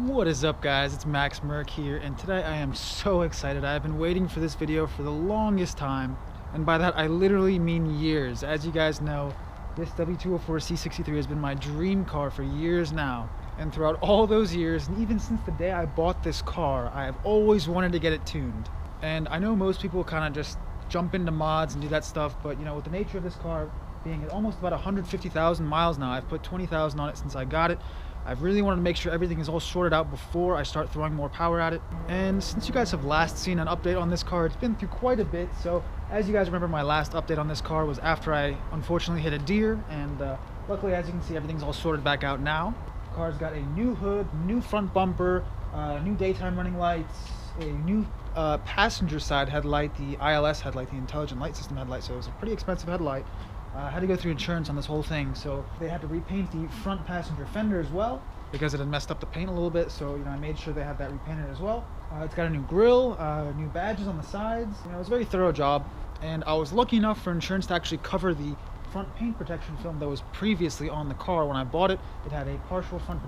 What is up, guys? It's Max Merck here, and today I am so excited. I've been waiting for this video for the longest time, and by that I literally mean years. As you guys know, this W204 C63 has been my dream car for years now, and throughout all those years, and even since the day I bought this car, I have always wanted to get it tuned. And I know most people kind of just jump into mods and do that stuff, but you know, with the nature of this car being at almost about 150,000 miles now, I've put 20,000 on it since I got it. I've really wanted to make sure everything is all sorted out before I start throwing more power at it. And since you guys have last seen an update on this car, it's been through quite a bit. So as you guys remember, my last update on this car was after I unfortunately hit a deer, and luckily, as you can see, everything's all sorted back out now. The car's got a new hood, new front bumper, new daytime running lights, a new passenger side headlight, the ILS headlight, the Intelligent Light System headlight. So it was a pretty expensive headlight. I had to go through insurance on this whole thing, so they had to repaint the front passenger fender as well because it had messed up the paint a little bit. So you know, I made sure they had that repainted as well. It's got a new grille, new badges on the sides. You know, it was a very thorough job, and I was lucky enough for insurance to actually cover the front paint protection film that was previously on the car when I bought it. It had a partial front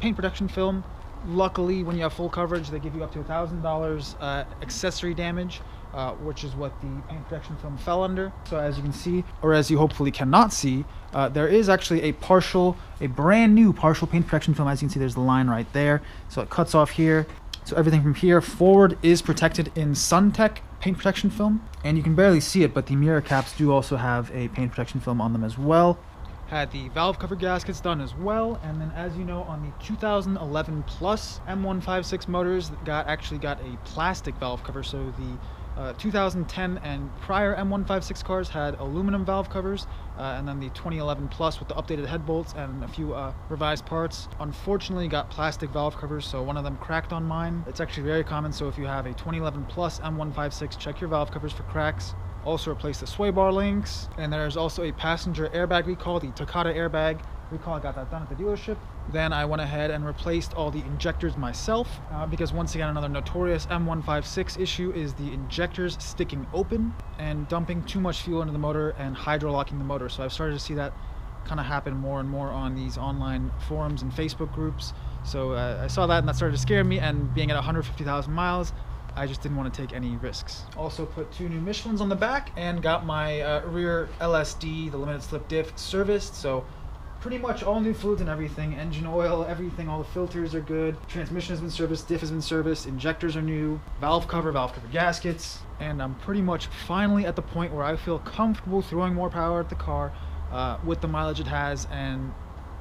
paint protection film. Luckily, when you have full coverage, they give you up to $1,000 accessory damage, which is what the paint protection film fell under. So as you can see, or as you hopefully cannot see, there is actually a brand new partial paint protection film. As you can see, there's the line right there. So it cuts off here. So everything from here forward is protected in SunTech paint protection film. And you can barely see it, but the mirror caps do also have a paint protection film on them as well. Had the valve cover gaskets done as well, and then as you know, on the 2011 plus M156 motors actually got a plastic valve cover. So the 2010 and prior M156 cars had aluminum valve covers, and then the 2011 plus with the updated head bolts and a few revised parts unfortunately got plastic valve covers, so one of them cracked on mine. It's actually very common, so if you have a 2011 plus M156, check your valve covers for cracks. Also replaced the sway bar links, and there's also a passenger airbag recall, the Takata airbag recall. I got that done at the dealership. Then I went ahead and replaced all the injectors myself, because once again, another notorious M156 issue is the injectors sticking open and dumping too much fuel into the motor and hydrolocking the motor. So I've started to see that kind of happen more and more on these online forums and Facebook groups. So I saw that, and that started to scare me, and being at 150,000 miles, I just didn't want to take any risks. Also put two new Michelins on the back and got my rear LSD, the limited slip diff, serviced. So pretty much all new fluids and everything, engine oil, everything, all the filters are good. Transmission has been serviced, diff has been serviced, injectors are new, valve cover gaskets, and I'm pretty much finally at the point where I feel comfortable throwing more power at the car with the mileage it has and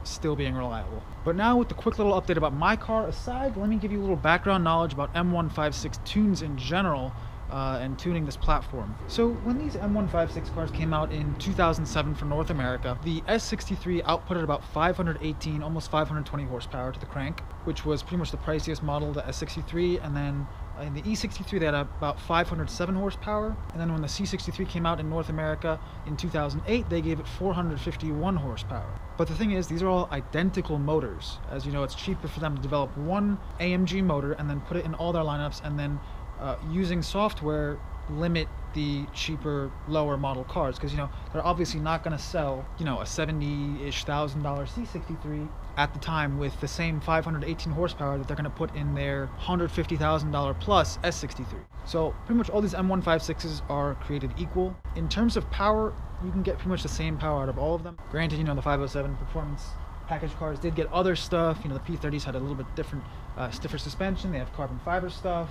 still being reliable. But now, with the quick little update about my car aside, let me give you a little background knowledge about M156 tunes in general and tuning this platform. So when these M156 cars came out in 2007 for North America, the S63 outputted about 518, almost 520 horsepower to the crank, which was pretty much the priciest model, the S63, and then in the E63 they had about 507 horsepower, and then when the C63 came out in North America in 2008, they gave it 451 horsepower. But the thing is, these are all identical motors. As you know, it's cheaper for them to develop one AMG motor and then put it in all their lineups, and then using software limit the cheaper lower model cars, because you know they're obviously not going to sell, you know, a $70,000-ish C63 at the time with the same 518 horsepower that they're going to put in their $150,000 plus S63. So pretty much all these M156s are created equal. In terms of power, you can get pretty much the same power out of all of them. Granted, you know, the 507 performance package cars did get other stuff. You know, the P30s had a little bit different, stiffer suspension. They have carbon fiber stuff.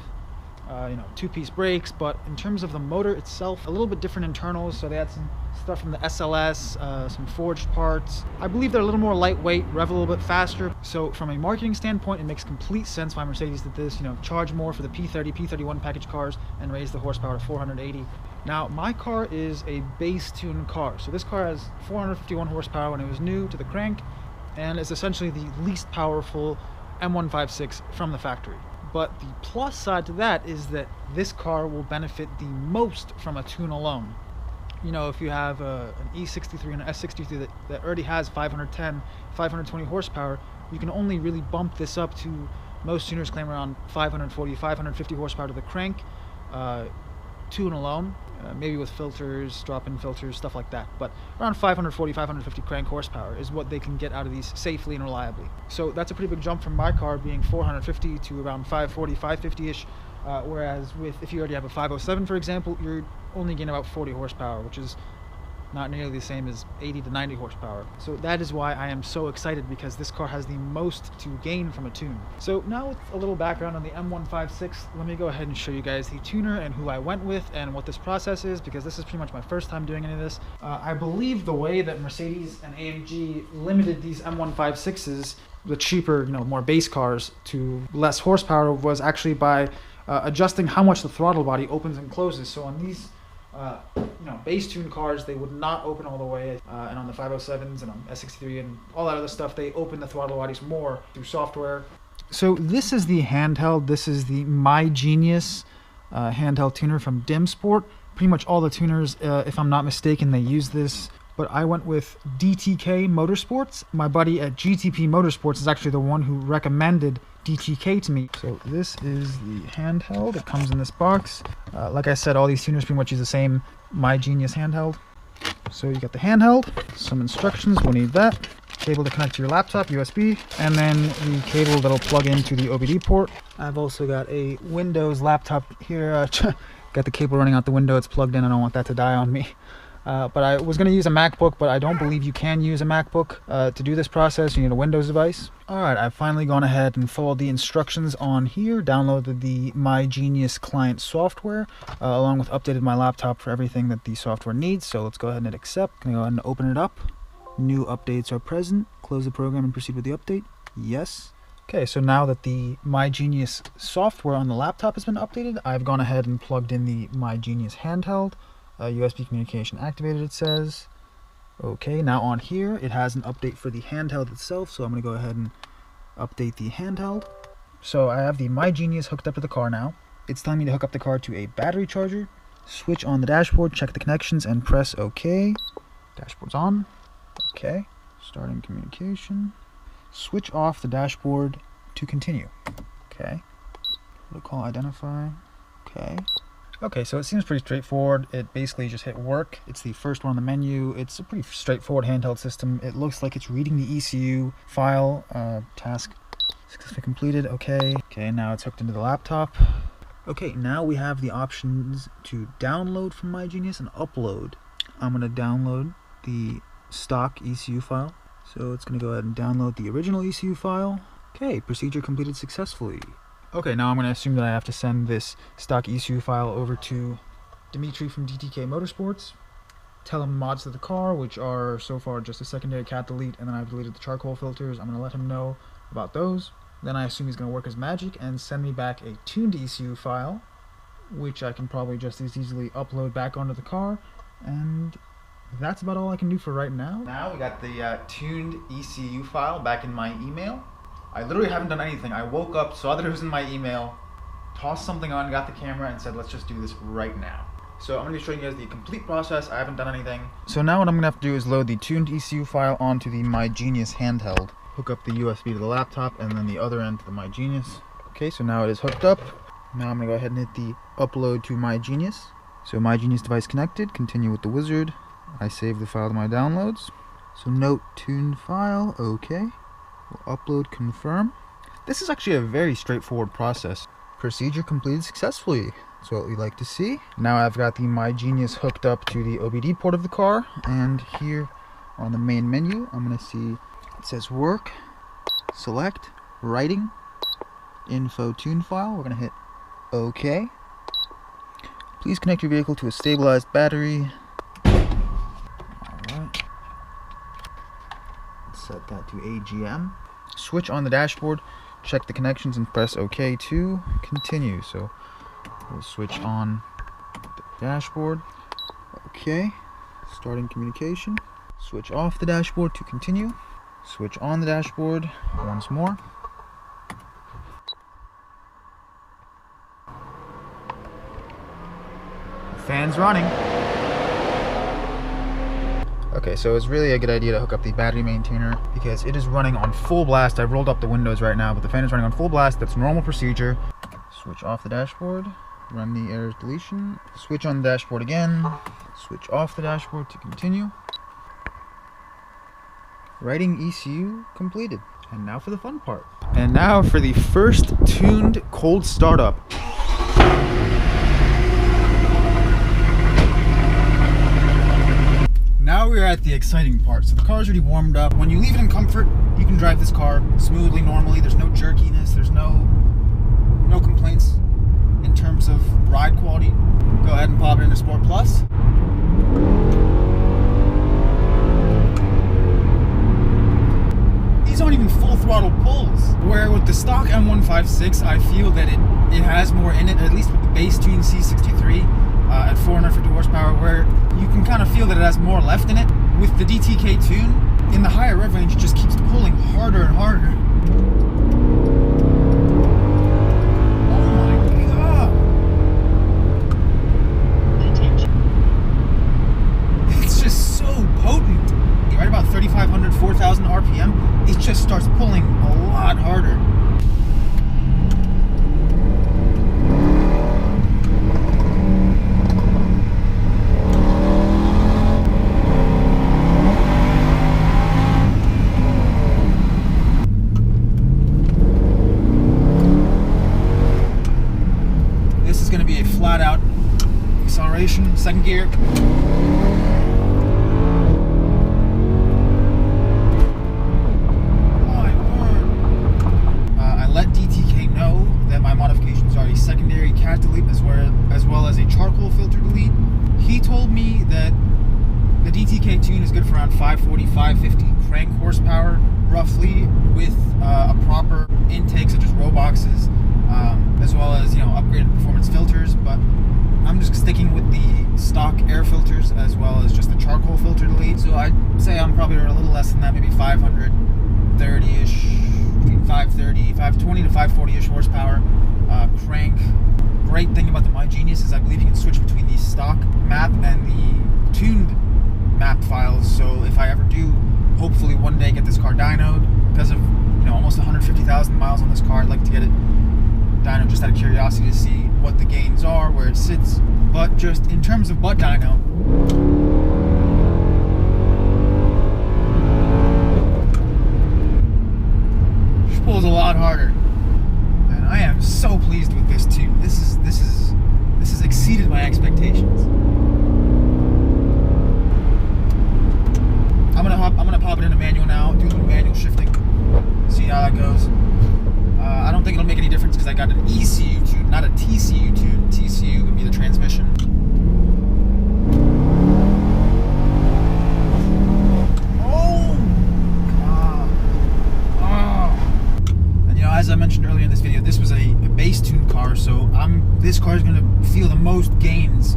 You know, two-piece brakes, but in terms of the motor itself, a little bit different internals. So they had some stuff from the SLS, some forged parts. I believe they're a little more lightweight, rev a little bit faster. So from a marketing standpoint, it makes complete sense why Mercedes did this. You know, charge more for the P30, P31 package cars and raise the horsepower to 480. Now, my car is a base tune car. So this car has 451 horsepower when it was new to the crank, and is essentially the least powerful M156 from the factory. But the plus side to that is that this car will benefit the most from a tune alone. You know, if you have an E63 and an S63 that already has 510, 520 horsepower, you can only really bump this up to, most tuners claim, around 540, 550 horsepower to the crank. tune alone, maybe with filters, drop-in filters, stuff like that. But around 540, 550 crank horsepower is what they can get out of these safely and reliably. So that's a pretty big jump from my car being 450 to around 540, 550-ish. Whereas if you already have a 507, for example, you're only getting about 40 horsepower, which is not nearly the same as 80 to 90 horsepower. So that is why I am so excited, because this car has the most to gain from a tune. So now with a little background on the M156, let me go ahead and show you guys the tuner and who I went with and what this process is, because this is pretty much my first time doing any of this. I believe the way that Mercedes and AMG limited these M156s, the cheaper, more base cars, to less horsepower was actually by adjusting how much the throttle body opens and closes. So on these base tune cars, they would not open all the way, and on the 507s and on S63 and all that other stuff, they open the throttle bodies more through software. So this is the Handheld. This is the My Genius handheld tuner from DimSport. Pretty much all the tuners, if I'm not mistaken, they use this. But I went with DTK Motorsports. My buddy at GTP Motorsports is actually the one who recommended DTK to me. So this is the Handheld. It comes in this box. Like I said, all these tuners pretty much use the same My Genius Handheld. So you got the Handheld, some instructions, we'll need that. Cable to connect to your laptop, USB, and then the cable that'll plug into the OBD port. I've also got a Windows laptop here. Got the cable running out the window, it's plugged in, I don't want that to die on me. But I was going to use a MacBook, but I don't believe you can use a MacBook to do this process. You need a Windows device. Alright, I've finally gone ahead and followed the instructions on here, downloaded the My Genius client software, along with updated my laptop for everything that the software needs. So let's go ahead and hit accept. Going to go ahead and open it up. New updates are present. Close the program and proceed with the update. Yes. Okay, so now that the My Genius software on the laptop has been updated, I've gone ahead and plugged in the My Genius Handheld. USB communication activated, it says. Okay, now on here it has an update for the Handheld itself, so I'm going to go ahead and update the Handheld. So I have the My Genius hooked up to the car now. It's telling me to hook up the car to a battery charger. Switch on the dashboard, check the connections, and press OK. Dashboard's on. Okay, starting communication. Switch off the dashboard to continue. Okay, protocol identify. Okay. Okay, so it seems pretty straightforward. It basically just hit work. It's the first one on the menu. It's a pretty straightforward handheld system. It looks like it's reading the ECU file. Task successfully completed. Okay. Okay, now it's hooked into the laptop. Okay, now we have the options to download from My Genius and upload. I'm going to download the stock ECU file. So it's going to go ahead and download the original ECU file. Okay, procedure completed successfully. Okay, now I'm going to assume that I have to send this stock ECU file over to Dimitri from DTK Motorsports. Tell him mods to the car, which are so far just a secondary cat delete, and then I've deleted the charcoal filters. I'm going to let him know about those. Then I assume he's going to work his magic and send me back a tuned ECU file, which I can probably just as easily upload back onto the car. And that's about all I can do for right now. Now we got the tuned ECU file back in my email. I literally haven't done anything. I woke up, saw that it was in my email, tossed something on, got the camera, and said, let's just do this right now. So I'm going to be showing you guys the complete process. I haven't done anything. So now what I'm going to have to do is load the tuned ECU file onto the My Genius Handheld. Hook up the USB to the laptop, and then the other end to the My Genius. Okay, so now it is hooked up. Now I'm going to go ahead and hit the upload to My Genius. So My Genius device connected. Continue with the wizard. I save the file to my downloads. So note tuned file. Okay. We'll upload, confirm. This is actually a very straightforward process. Procedure completed successfully. That's what we like to see. Now I've got the My Genius hooked up to the OBD port of the car, and here on the main menu I'm going to see it says work, select, writing, info tune file. We're going to hit OK. Please connect your vehicle to a stabilized battery. Alright. Set that to AGM. Switch on the dashboard, check the connections, and press OK to continue. So we'll switch on the dashboard. Okay, starting communication. Switch off the dashboard to continue. Switch on the dashboard once more. Fans running. Okay, so it's really a good idea to hook up the battery maintainer because it is running on full blast. I've rolled up the windows right now, but the fan is running on full blast. That's normal procedure. Switch off the dashboard. Run the errors deletion. Switch on the dashboard again. Switch off the dashboard to continue. Writing ECU completed. And now for the fun part. And now for the first tuned cold startup. Now we're at the exciting part. So the car's already warmed up. When you leave it in comfort, you can drive this car smoothly, normally. There's no jerkiness, there's no complaints in terms of ride quality. Go ahead and pop it into Sport Plus. These aren't even full throttle pulls. Where with the stock M156, I feel that it has more in it, at least with the base tune C63 at 450 horsepower, where you can kind of feel that it has more left in it. With the DTK tune, in the higher rev range, it just keeps pulling harder and harder. Potent. Right about 3,500, 4,000 RPM, it just starts pulling a lot harder. This is going to be a flat out acceleration, second gear. Secondary cat delete as well as a charcoal filter delete. He told me that the DTK tune is good for around 540, 550 crank horsepower, roughly, with a proper intake such as row boxes, as well as upgraded performance filters. But I'm just sticking with the stock air filters as well as just the charcoal filter delete. So I'd say I'm probably a little less than that, maybe 530-ish, between 520 to 540-ish horsepower. Crank. Great thing about the My Genius is I believe you can switch between the stock map and the tuned map files. So if I ever do, hopefully one day, get this car dynoed, because of almost 150,000 miles on this car, I'd like to get it dynoed just out of curiosity to see what the gains are, where it sits. But just in terms of butt dyno, it pulls a lot harder. I am so pleased with this tune. This has exceeded my expectations. I'm gonna pop it into manual now, do a little manual shifting, see how that goes. I don't think it'll make any difference because I got an ECU tune, not a TCU tune. TCU would be the transmission. As I mentioned earlier in this video, this was a base tune car, so this car is going to feel the most gains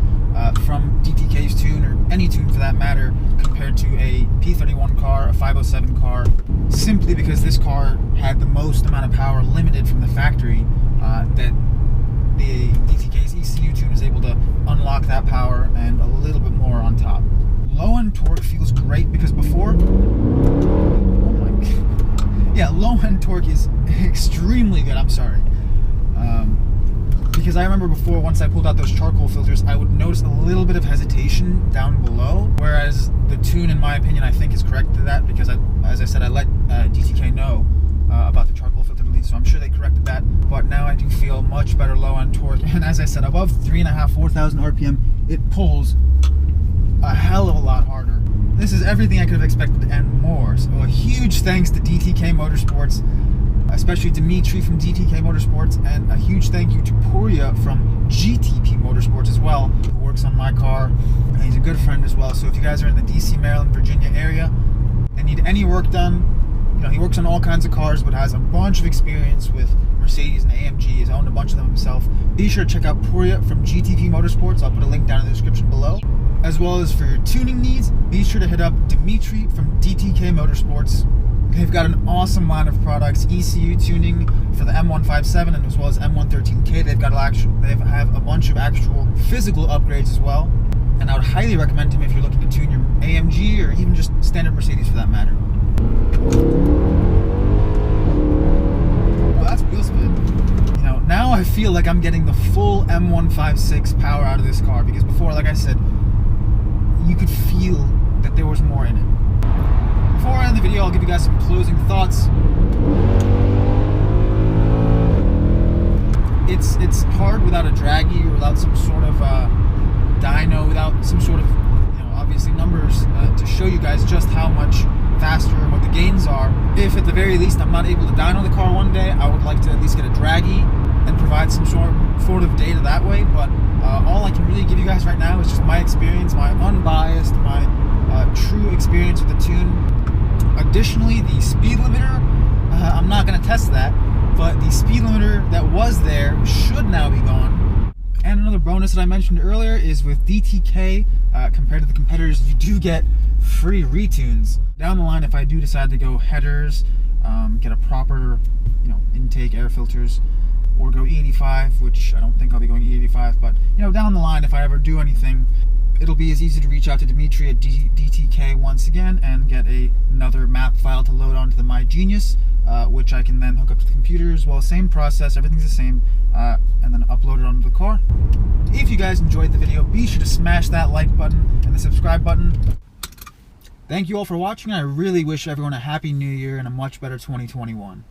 from DTK's tune, or any tune for that matter, compared to a P31 car, a 507 car, simply because this car had the most amount of power limited from the factory, that the DTK's ECU tune is able to unlock that power and a little bit more on top. Low end torque feels great because before, low end torque is extremely good. I'm sorry. Because I remember before, once I pulled out those charcoal filters, I would notice a little bit of hesitation down below. Whereas the tune, in my opinion, I think is correct to that, because as I said, I let DTK know about the charcoal filter delete, so I'm sure they corrected that. But now I do feel much better low end torque. And as I said, above 3,500, 4,000 RPM, it pulls a hell of a lot harder. This is everything I could have expected and more. So a huge thanks to DTK Motorsports, especially Dimitri from DTK Motorsports, and a huge thank you to Puria from GTP Motorsports as well, who works on my car, and he's a good friend as well. So if you guys are in the DC, Maryland, Virginia area and need any work done, he works on all kinds of cars, but has a bunch of experience with Mercedes and AMG. He's owned a bunch of them himself. Be sure to check out Puria from GTP Motorsports. I'll put a link down in the description below. As well as for your tuning needs, be sure to hit up Dimitri from DTK Motorsports. They've got an awesome line of products, ECU tuning for the M157 and as well as M113K. They have a bunch of actual physical upgrades as well. And I would highly recommend him if you're looking to tune your AMG or even just standard Mercedes for that matter. Oh, that's wheel spin. Now I feel like I'm getting the full M156 power out of this car, because before, like I said, you could feel that there was more in it. Before I end the video, I'll give you guys some closing thoughts. It's hard without a draggy or without some sort of dyno, without some sort of, obviously numbers to show you guys just how much faster and what the gains are. If at the very least I'm not able to dyno the car one day, I would like to at least get a draggy and provide some sort of data that way. But all I can really give you guys right now is just my experience, my unbiased, my true experience with the tune. Additionally, the speed limiter, I'm not going to test that, but the speed limiter that was there should now be gone. And another bonus that I mentioned earlier is with DTK, compared to the competitors, you do get free retunes. Down the line, if I do decide to go headers, get a proper, intake, air filters, or go E85, which I don't think I'll be going E85, but, down the line, if I ever do anything, it'll be as easy to reach out to Dimitri at DTK once again and get another map file to load onto the My Genius, which I can then hook up to the computers. Well, same process, everything's the same, and then upload it onto the car. If you guys enjoyed the video, be sure to smash that like button and the subscribe button. Thank you all for watching. I really wish everyone a happy new year and a much better 2021.